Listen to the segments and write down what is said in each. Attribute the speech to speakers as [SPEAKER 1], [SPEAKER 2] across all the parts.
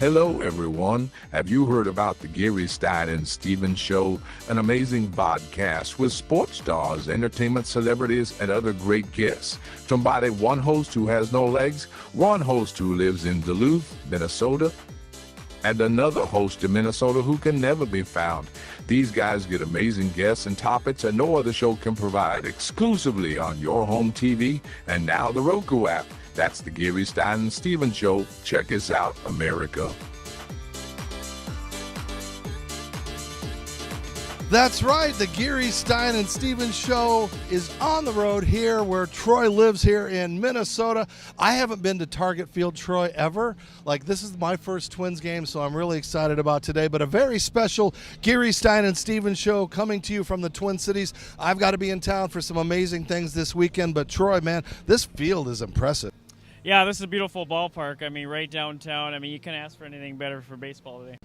[SPEAKER 1] Hello, everyone. Have you heard about the Gary Stein and Stephen Show, an amazing podcast with sports stars, entertainment celebrities, and other great guests? Somebody, one host who has no legs, one host who lives in Duluth, Minnesota, and another host in Minnesota who can never be found. These guys get amazing guests and topics that no other show can provide, exclusively on your home TV and now the Roku app. That's the Gary Stein and Stephen Show. Check us out, America.
[SPEAKER 2] That's right. The Gary Stein and Stephen Show is on the road here where Troy lives here in Minnesota. I haven't been to Target Field, Troy, ever. This is my first Twins game, so I'm really excited about today. But a very special Gary Stein and Stephen Show coming to you from the Twin Cities. I've got to be in town for some amazing things this weekend. But Troy, man, this field is impressive.
[SPEAKER 3] Yeah, this is a beautiful ballpark. Right downtown. You can't ask for anything better for baseball today.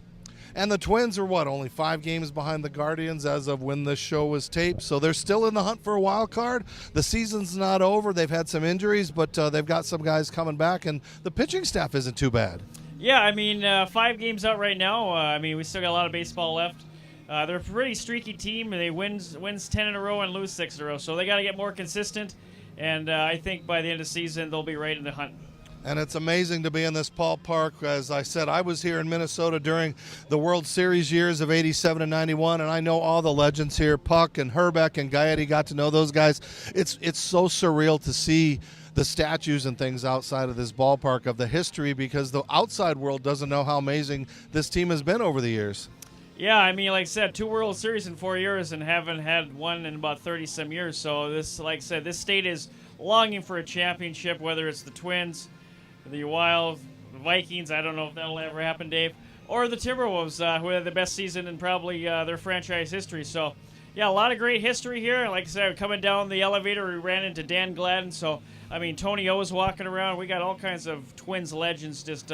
[SPEAKER 2] And the Twins are only 5 games behind the Guardians as of when this show was taped. So they're still in the hunt for a wild card. The season's not over. They've had some injuries, but they've got some guys coming back, and the pitching staff isn't too bad.
[SPEAKER 3] Yeah, 5 games out right now. We still got a lot of baseball left. They're a pretty streaky team. They wins 10 in a row and lose 6 in a row. So they got to get more consistent. And I think by the end of the season, they'll be right in the hunt.
[SPEAKER 2] And it's amazing to be in this ballpark. As I said, I was here in Minnesota during the World Series years of 87 and 91, and I know all the legends here. Puck and Herbeck and Gaetti, got to know those guys. It's so surreal to see the statues and things outside of this ballpark of the history, because the outside world doesn't know how amazing this team has been over the years.
[SPEAKER 3] Yeah, like I said, 2 World Series in 4 years and haven't had one in about 30-some years. So this, like I said, this state is longing for a championship, whether it's the Twins, the Wild, the Vikings, I don't know if that'll ever happen, Dave, or the Timberwolves, who had the best season in probably their franchise history. So, yeah, a lot of great history here. Like I said, coming down the elevator, we ran into Dan Gladden. So, Tony O was walking around. We got all kinds of Twins legends just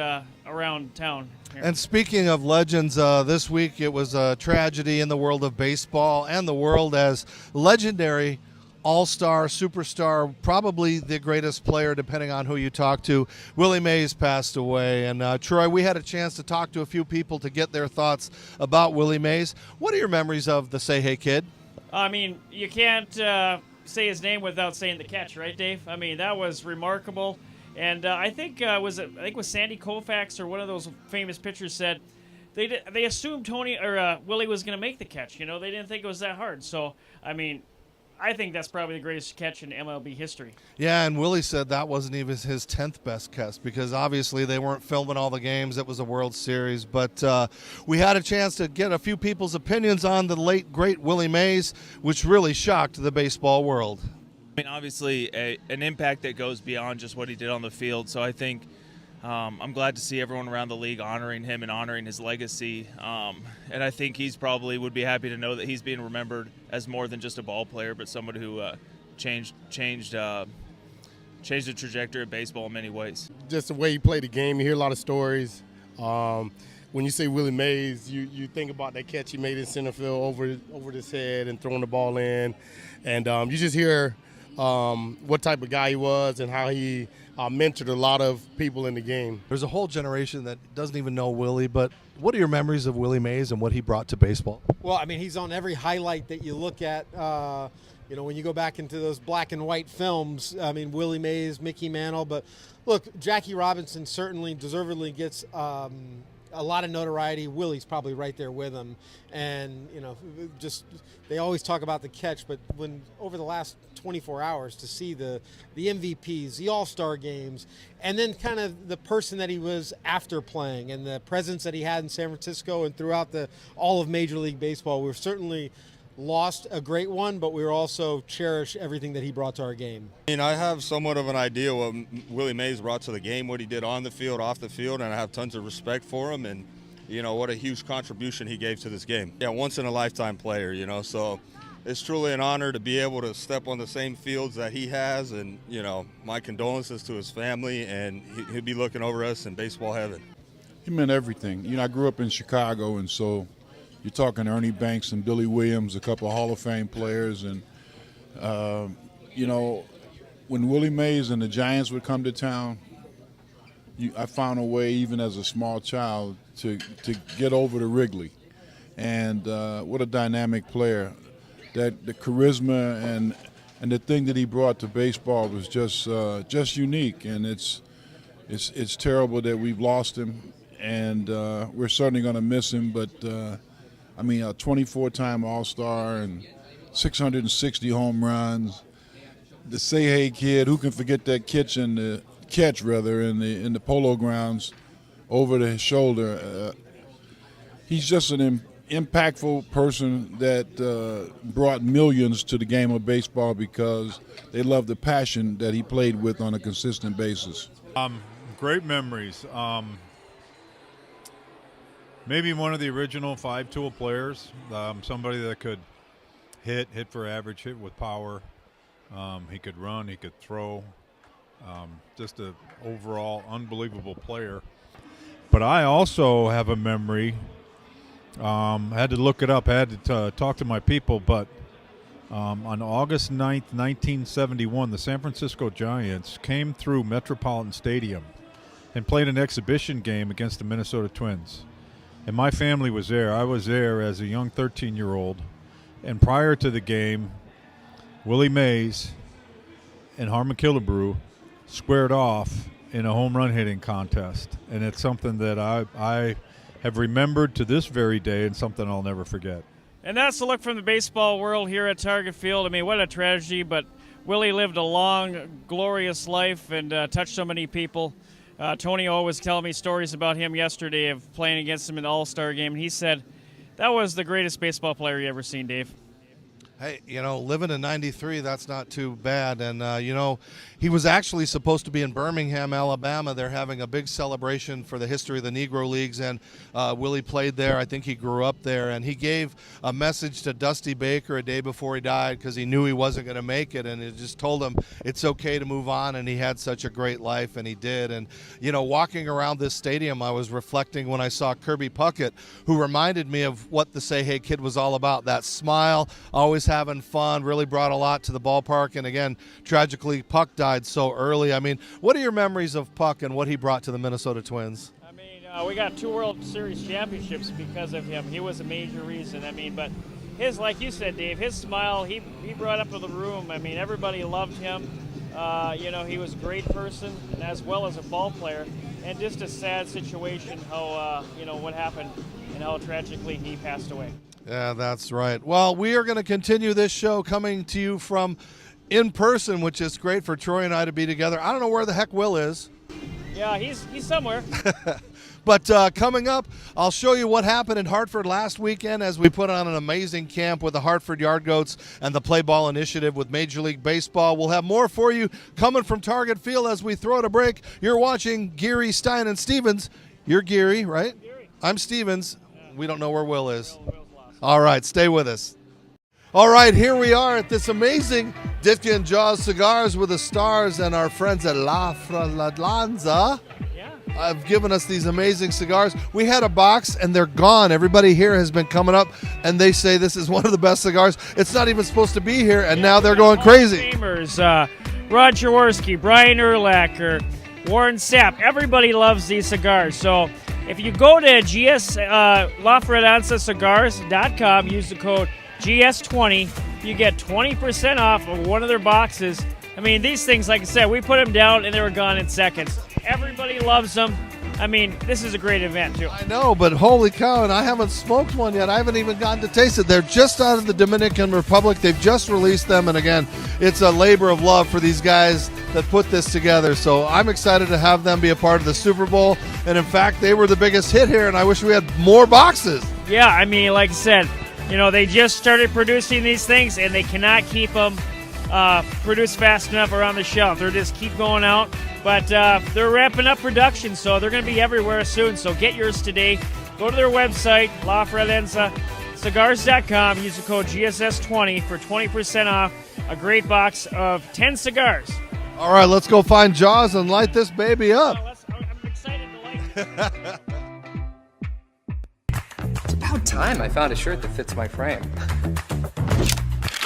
[SPEAKER 3] around town here.
[SPEAKER 2] And speaking of legends, this week it was a tragedy in the world of baseball and the world as legendary all-star, superstar, probably the greatest player depending on who you talk to. Willie Mays passed away. And Troy, we had a chance to talk to a few people to get their thoughts about Willie Mays. What are your memories of the Say Hey Kid?
[SPEAKER 3] You can't say his name without saying the catch, right, Dave? That was remarkable. And I think was Sandy Koufax or one of those famous pitchers said they assumed Willie was going to make the catch. They didn't think it was that hard. So, I think that's probably the greatest catch in MLB history.
[SPEAKER 2] Yeah, and Willie said that wasn't even his 10th best catch because obviously they weren't filming all the games. It was a World Series. But we had a chance to get a few people's opinions on the late, great Willie Mays, which really shocked the baseball world.
[SPEAKER 4] Obviously an impact that goes beyond just what he did on the field. So I think I'm glad to see everyone around the league honoring him and honoring his legacy. And I think he's probably would be happy to know that he's being remembered as more than just a ball player, but someone who changed the trajectory of baseball in many ways.
[SPEAKER 5] Just the way he played the game, you hear a lot of stories. When you say Willie Mays, you think about that catch he made in center field over his head and throwing the ball in. And you just hear what type of guy he was and how he mentored a lot of people in the game.
[SPEAKER 2] There's a whole generation that doesn't even know Willie, but what are your memories of Willie Mays and what he brought to baseball?
[SPEAKER 6] Well, he's on every highlight that you look at. When you go back into those black and white films, Willie Mays, Mickey Mantle. But look, Jackie Robinson certainly deservedly gets a lot of notoriety. Willie's probably right there with him. And, they always talk about the catch, but when over the last 24 hours to see the MVPs, the All-Star games, and then kind of the person that he was after playing and the presence that he had in San Francisco and throughout all of Major League Baseball, we've certainly lost a great one, but we also cherish everything that he brought to our game.
[SPEAKER 7] I have somewhat of an idea what Willie Mays brought to the game, what he did on the field, off the field, and I have tons of respect for him and, what a huge contribution he gave to this game. Yeah, once-in-a-lifetime player, so it's truly an honor to be able to step on the same fields that he has, and, my condolences to his family, and he'll be looking over us in baseball heaven.
[SPEAKER 8] He meant everything. I grew up in Chicago, and so you're talking Ernie Banks and Billy Williams, a couple of Hall of Fame players, and, when Willie Mays and the Giants would come to town, I found a way, even as a small child, to get over to Wrigley. And what a dynamic player. That the charisma and the thing that he brought to baseball was just unique. And it's terrible that we've lost him, and we're certainly going to miss him. But I mean, a 24-time All-Star and 660 home runs. The Say kid, who can forget that catch in the Polo Grounds over the shoulder. He's just an impactful person that brought millions to the game of baseball because they love the passion that he played with on a consistent basis.
[SPEAKER 9] Great memories. Maybe one of the original 5-tool players, somebody that could hit for average, hit with power. He could run, he could throw. Just an overall unbelievable player. But I also have a memory. I had to look it up. I had to talk to my people. But on August 9th, 1971, the San Francisco Giants came through Metropolitan Stadium and played an exhibition game against the Minnesota Twins. And my family was there. I was there as a young 13-year-old. And prior to the game, Willie Mays and Harmon Killebrew squared off in a home run hitting contest. And it's something that I have remembered to this very day and something I'll never forget.
[SPEAKER 3] And that's the look from the baseball world here at Target Field. I mean, what a tragedy, but Willie lived a long, glorious life and touched so many people. Tony always telling me stories about him yesterday of playing against him in the All-Star game. And he said that was the greatest baseball player you ever seen, Dave.
[SPEAKER 2] Hey, living in 93, that's not too bad. And, he was actually supposed to be in Birmingham, Alabama. They're having a big celebration for the history of the Negro Leagues, and Willie played there. I think he grew up there. And he gave a message to Dusty Baker a day before he died because he knew he wasn't going to make it, and he just told him it's okay to move on, and he had such a great life, and he did. And, walking around this stadium, I was reflecting when I saw Kirby Puckett, who reminded me of what the Say Hey Kid was all about. That smile, always having fun, really brought a lot to the ballpark. And again, tragically, Puck died so early. I mean, what are your memories of Puck and what he brought to the Minnesota Twins?
[SPEAKER 3] I mean, we got 2 World Series championships because of him. He was a major reason. I mean, but his, like you said, Dave, his smile, he brought up to the room. I mean, everybody loved him. He was a great person as well as a ball player. And just a sad situation how, what happened and how tragically he passed away.
[SPEAKER 2] Yeah, that's right. Well, we are going to continue this show coming to you from in person, which is great for Troy and I to be together. I don't know where the heck Will is.
[SPEAKER 3] Yeah, he's somewhere.
[SPEAKER 2] But coming up, I'll show you what happened in Hartford last weekend as we put on an amazing camp with the Hartford Yard Goats and the Play Ball Initiative with Major League Baseball. We'll have more for you coming from Target Field as we throw it a break. You're watching Geary, Stein, and Stevens. You're Geary, right?
[SPEAKER 3] Geary.
[SPEAKER 2] I'm Stevens. Yeah. We don't know where Will is. All right, stay with us. All right, here we are at this amazing Ditka and Jaws Cigars with the Stars and our friends at La Fratellanza. Have given us these amazing cigars. We had a box and they're gone. Everybody here has been coming up and they say this is one of the best cigars. It's not even supposed to be here, and now they're going crazy.
[SPEAKER 3] Famers, Rod Jaworski, Brian Urlacher, Warren Sapp. Everybody loves these cigars. So if you go to LaFratellanzaCigars.com, use the code GS20, you get 20% off of one of their boxes. I mean, these things, like I said, we put them down and they were gone in seconds. Everybody loves them. I mean, this is a great event, too.
[SPEAKER 2] I know, but holy cow, and I haven't smoked one yet. I haven't even gotten to taste it. They're just out of the Dominican Republic. They've just released them, and again, it's a labor of love for these guys that put this together. So I'm excited to have them be a part of the Super Bowl, and in fact, they were the biggest hit here, and I wish we had more boxes.
[SPEAKER 3] Yeah, I mean, like I said, they just started producing these things, and they cannot keep them produced fast enough around the shelf. They're just keep going out. But they're ramping up production, so they're going to be everywhere soon. So get yours today. Go to their website, LaFratellanzaCigars.com. Use the code GSS20 for 20% off a great box of 10 cigars.
[SPEAKER 2] All right, let's go find Jaws and light this baby up.
[SPEAKER 3] I'm excited to light it.
[SPEAKER 10] It's about time I found a shirt that fits my frame.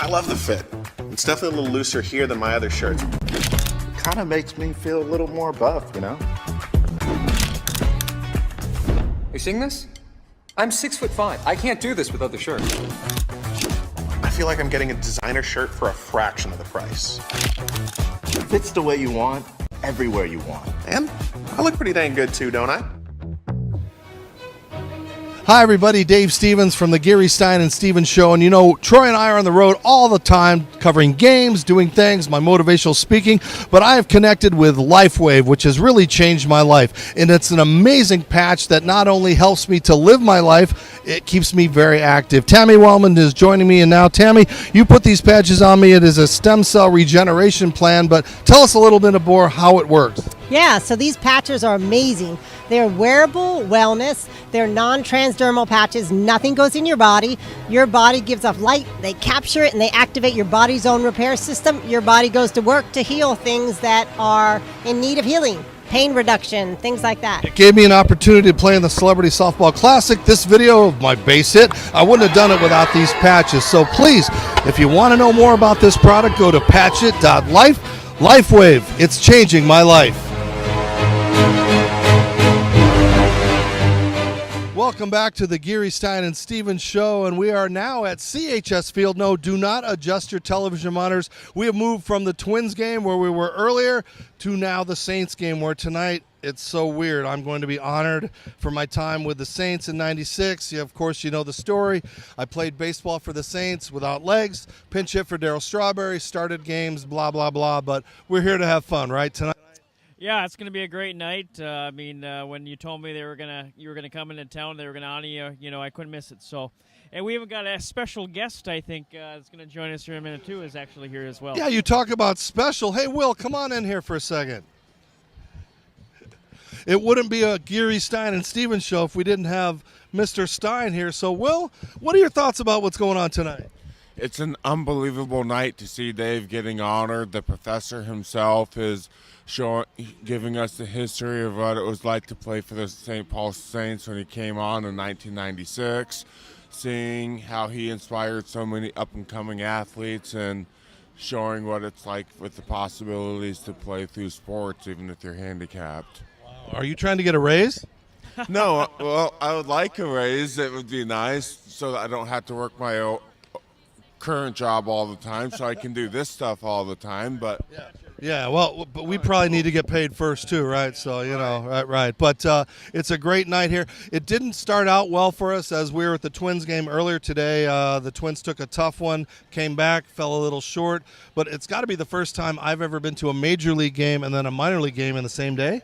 [SPEAKER 11] I love the fit. It's definitely a little looser here than my other shirts. Kind of makes me feel a little more buff,
[SPEAKER 10] You seeing this? I'm 6'5". I can't do this without the shirt.
[SPEAKER 11] I feel like I'm getting a designer shirt for a fraction of the price. Fits the way you want, everywhere you want. And I look pretty dang good too, don't I?
[SPEAKER 2] Hi, everybody. Dave Stevens from the Gary Stein and Stevens Show. And you know, Troy and I are on the road all the time covering games, doing things, my motivational speaking. But I have connected with LifeWave, which has really changed my life. And it's an amazing patch that not only helps me to live my life, it keeps me very active. Tammy Wellman is joining me. And now, Tammy, you put these patches on me. It is a stem cell regeneration plan. But tell us a little bit more how it works.
[SPEAKER 12] Yeah, so these patches are amazing. They're wearable wellness. They're non-transdermal patches. Nothing goes in your body. Your body gives off light. They capture it and they activate your body's own repair system. Your body goes to work to heal things that are in need of healing. Pain reduction, things like that.
[SPEAKER 2] It gave me an opportunity to play in the Celebrity Softball Classic. This video of my base hit, I wouldn't have done it without these patches. So please, if you want to know more about this product, go to patchit.life. LifeWave, it's changing my life. Welcome back to the Gary Stein and Stevens Show, and we are now at CHS Field. No, do not adjust your television monitors. We have moved from the Twins game where we were earlier to now the Saints game, where tonight it's so weird. I'm going to be honored for my time with the Saints in '96. Of course, you know the story. I played baseball for the Saints without legs, pinch hit for Darryl Strawberry, started games, blah, blah, blah. But we're here to have fun, right, tonight?
[SPEAKER 3] Yeah, it's going to be a great night. When you told me you were gonna come into town, they were going to honor you. You know, I couldn't miss it. So, and we even got a special guest. I think that's going to join us here in a minute too. Is actually here as well.
[SPEAKER 2] Yeah, you talk about special. Hey, Will, come on in here for a second. It wouldn't be a Gary Stein and Stevens show if we didn't have Mr. Stein here. So, Will, what are your thoughts about what's going on tonight?
[SPEAKER 13] It's an unbelievable night to see Dave getting honored. The professor himself is giving us the history of what it was like to play for the St. Paul Saints when he came on in 1996, seeing how he inspired so many up-and-coming athletes and showing what it's like with the possibilities to play through sports even if you're handicapped.
[SPEAKER 2] Are you trying to get a raise?
[SPEAKER 13] No, well, I would like a raise. It would be nice so that I don't have to work my current job all the time, so I can do this stuff all the time. But
[SPEAKER 2] yeah, well, but we probably need to get paid first too, right? So, you know, right. But it's a great night here. It didn't start out well for us as we were at the Twins game earlier today. The Twins took a tough one, came back, fell a little short. But it's got to be the first time I've ever been to a major league game and then a minor league game in the same day.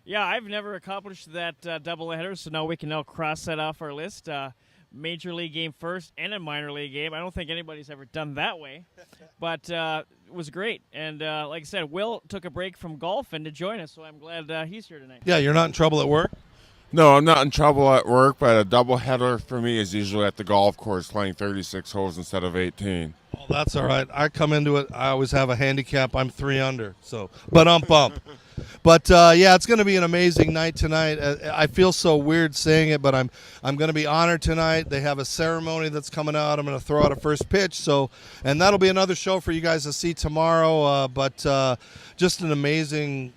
[SPEAKER 3] Yeah, I've never accomplished that doubleheader, so now we can now cross that off our list. Major league game first and a minor league game. I don't think anybody's ever done that way, but it was great. And like I said, Will took a break from golf and to join us, so I'm glad he's here tonight.
[SPEAKER 2] Yeah, you're not in trouble at work?
[SPEAKER 13] No, I'm not in trouble at work, but a doubleheader for me is usually at the golf course playing 36 holes instead of 18.
[SPEAKER 2] Oh, that's all right. I come into it, I always have a handicap. I'm 3 under, so bump. But yeah, it's going to be an amazing night tonight. I feel so weird saying it, but I'm going to be honored tonight. They have a ceremony that's coming out. I'm going to throw out a first pitch, and that'll be another show for you guys to see tomorrow. But just an amazing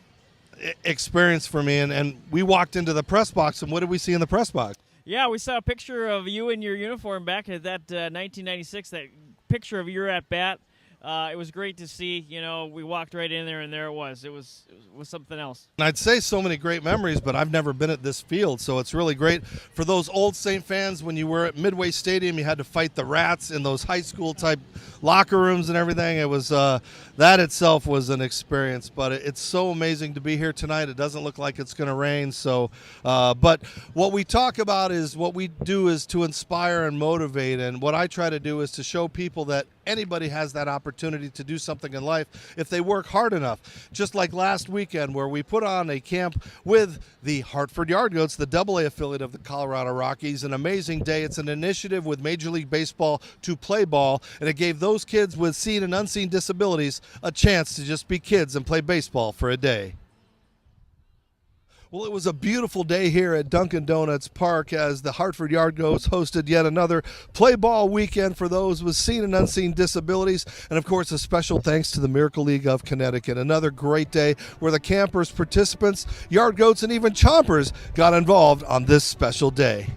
[SPEAKER 2] experience for me. And we walked into the press box, and what did we see in the press box?
[SPEAKER 3] Yeah, we saw a picture of you in your uniform back at that 1996. That picture of you at bat. It was great to see. You know, we walked right in there, and there it was. It was something else.
[SPEAKER 2] And I'd say so many great memories, but I've never been at this field, so it's really great. For those old St. fans, when you were at Midway Stadium, you had to fight the rats in those high school-type locker rooms and everything. It was that itself was an experience, but it's so amazing to be here tonight. It doesn't look like it's going to rain, so but what we talk about is what we do is to inspire and motivate, and what I try to do is to show people that anybody has that opportunity to do something in life if they work hard enough. Just like last weekend where we put on a camp with the Hartford Yard Goats, the AA affiliate of the Colorado Rockies. An amazing day. It's an initiative with Major League Baseball to play ball, and it gave those kids with seen and unseen disabilities a chance to just be kids and play baseball for a day. Well, it was a beautiful day here at Dunkin' Donuts Park as the Hartford Yard Goats hosted yet another play ball weekend for those with seen and unseen disabilities. And, of course, a special thanks to the Miracle League of Connecticut. Another great day where the campers, participants, Yard Goats, and even Chompers got involved on this special day.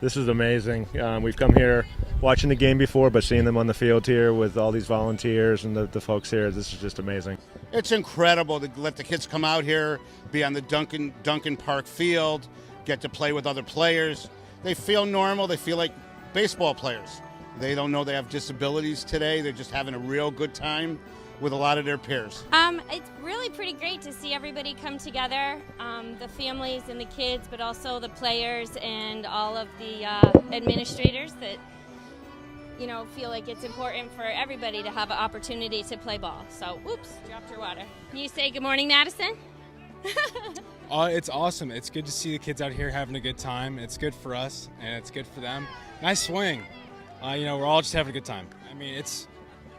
[SPEAKER 14] This is amazing. We've come here watching the game before, but seeing them on the field here with all these volunteers and the folks here, this is just amazing.
[SPEAKER 15] It's incredible to let the kids come out here, be on the Duncan Park field, get to play with other players. They feel normal. They feel like baseball players. They don't know they have disabilities today. They're just having a real good time with a lot of their peers.
[SPEAKER 16] It's really pretty great to see everybody come together, the families and the kids, but also the players and all of the administrators that, you know, feel like it's important for everybody to have an opportunity to play ball. So, oops, dropped your water. Can you say good morning, Madison?
[SPEAKER 17] It's awesome. It's good to see the kids out here having a good time. It's good for us, and it's good for them. Nice swing. You know, we're all just having a good time. I mean,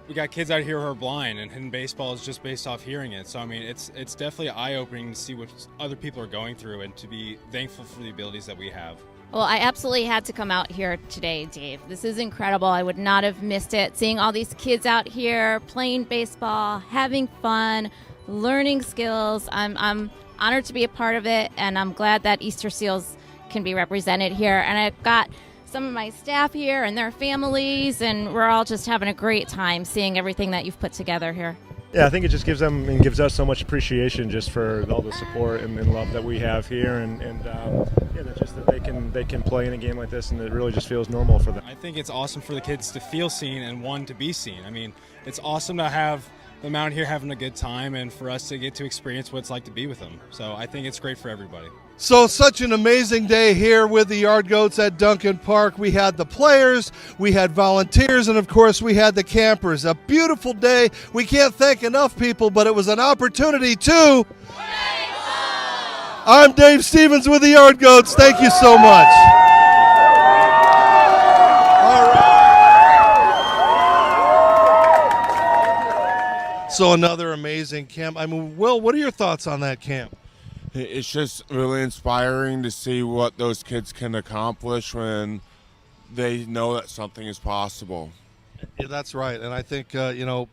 [SPEAKER 17] we got kids out here who are blind, and baseball is just based off hearing it. So, I mean, it's definitely eye-opening to see what other people are going through and to be thankful for the abilities that we have.
[SPEAKER 18] Well, I absolutely had to come out here today, Dave. This is incredible. I would not have missed it. Seeing all these kids out here playing baseball, having fun, learning skills. I'm honored to be a part of it, and I'm glad that Easter Seals can be represented here. And I've got some of my staff here and their families, and we're all just having a great time seeing everything that you've put together here.
[SPEAKER 14] Yeah, I think it just gives them and gives us so much appreciation just for all the support and love that we have here, and just that they can play in a game like this, and it really just feels normal for them.
[SPEAKER 17] I think it's awesome for the kids to feel seen and one to be seen. I mean, it's awesome to have them out here having a good time and for us to get to experience what it's like to be with them. So I think it's great for everybody.
[SPEAKER 2] So such an amazing day here with the Yard Goats at Duncan Park. We had the players, we had volunteers, and of course we had the campers. A beautiful day. We can't thank enough people, but it was an opportunity to... I'm Dave Stevens with the Yard Goats. Thank you so much. All right. So another amazing camp. I mean, Will, what are your thoughts on that camp?
[SPEAKER 13] It's just really inspiring to see what those kids can accomplish when they know that something is possible.
[SPEAKER 2] Yeah, that's right. And I think,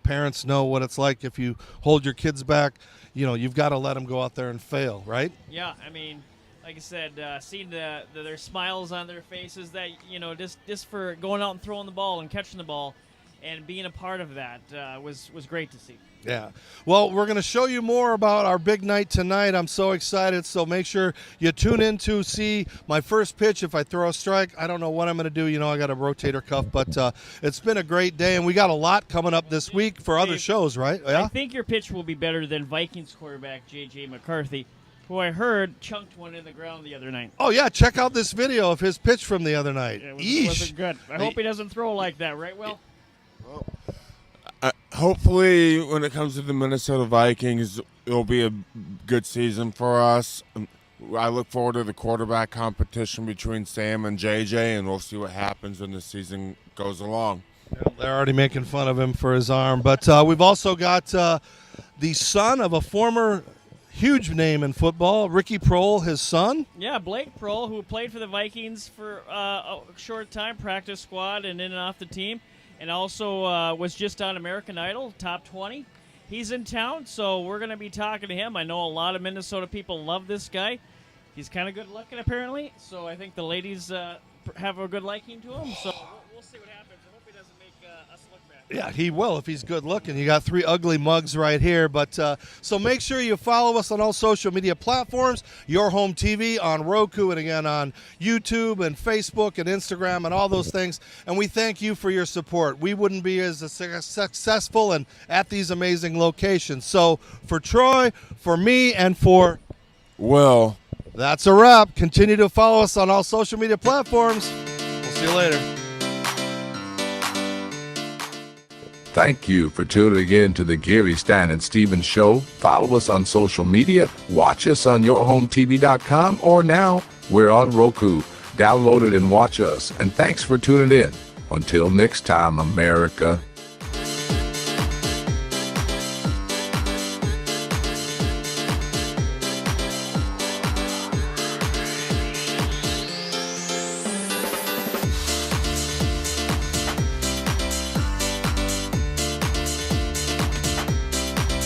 [SPEAKER 2] parents know what it's like if you hold your kids back. You know, you've got to let them go out there and fail, right?
[SPEAKER 3] Yeah, I mean, like I said, seeing their smiles on their faces, that, just for going out and throwing the ball and catching the ball and being a part of that was great to see.
[SPEAKER 2] Yeah. Well, we're going to show you more about our big night tonight. I'm so excited. So make sure you tune in to see my first pitch. If I throw a strike, I don't know what I'm going to do. I got a rotator cuff, but it's been a great day, and we got a lot coming up this week for other shows, right? Yeah?
[SPEAKER 3] I think your pitch will be better than Vikings quarterback J.J. McCarthy, who I heard chunked one in the ground the other night.
[SPEAKER 2] Oh, yeah. Check out this video of his pitch from the other night.
[SPEAKER 3] It wasn't good. I hope he doesn't throw like that, right, Will?
[SPEAKER 13] Hopefully, when it comes to the Minnesota Vikings, it'll be a good season for us. I look forward to the quarterback competition between Sam and JJ, and we'll see what happens when the season goes along.
[SPEAKER 2] Yeah, they're already making fun of him for his arm. But we've also got the son of a former huge name in football, Ricky Prohl, his son.
[SPEAKER 3] Yeah, Blake Prohl, who played for the Vikings for a short time, practice squad and in and off the team. And also was just on American Idol, top 20. He's in town, so we're going to be talking to him. I know a lot of Minnesota people love this guy. He's kind of good looking, apparently, so I think the ladies have a good liking to him. So we'll see what happens. I hope he doesn't make us look bad.
[SPEAKER 2] Yeah, he will if he's good looking. You got 3 ugly mugs right here. But so make sure you follow us on all social media platforms. Your Home TV on Roku, and again on YouTube and Facebook and Instagram and all those things. And we thank you for your support. We wouldn't be as successful and at these amazing locations. So for Troy, for me, and for
[SPEAKER 13] Will,
[SPEAKER 2] that's a wrap. Continue to follow us on all social media platforms. We'll see you later.
[SPEAKER 1] Thank you for tuning in to the Gary, Stein, and Stevens Show. Follow us on social media. Watch us on yourhometv.com, or now we're on Roku. Download it and watch us. And thanks for tuning in. Until next time, America.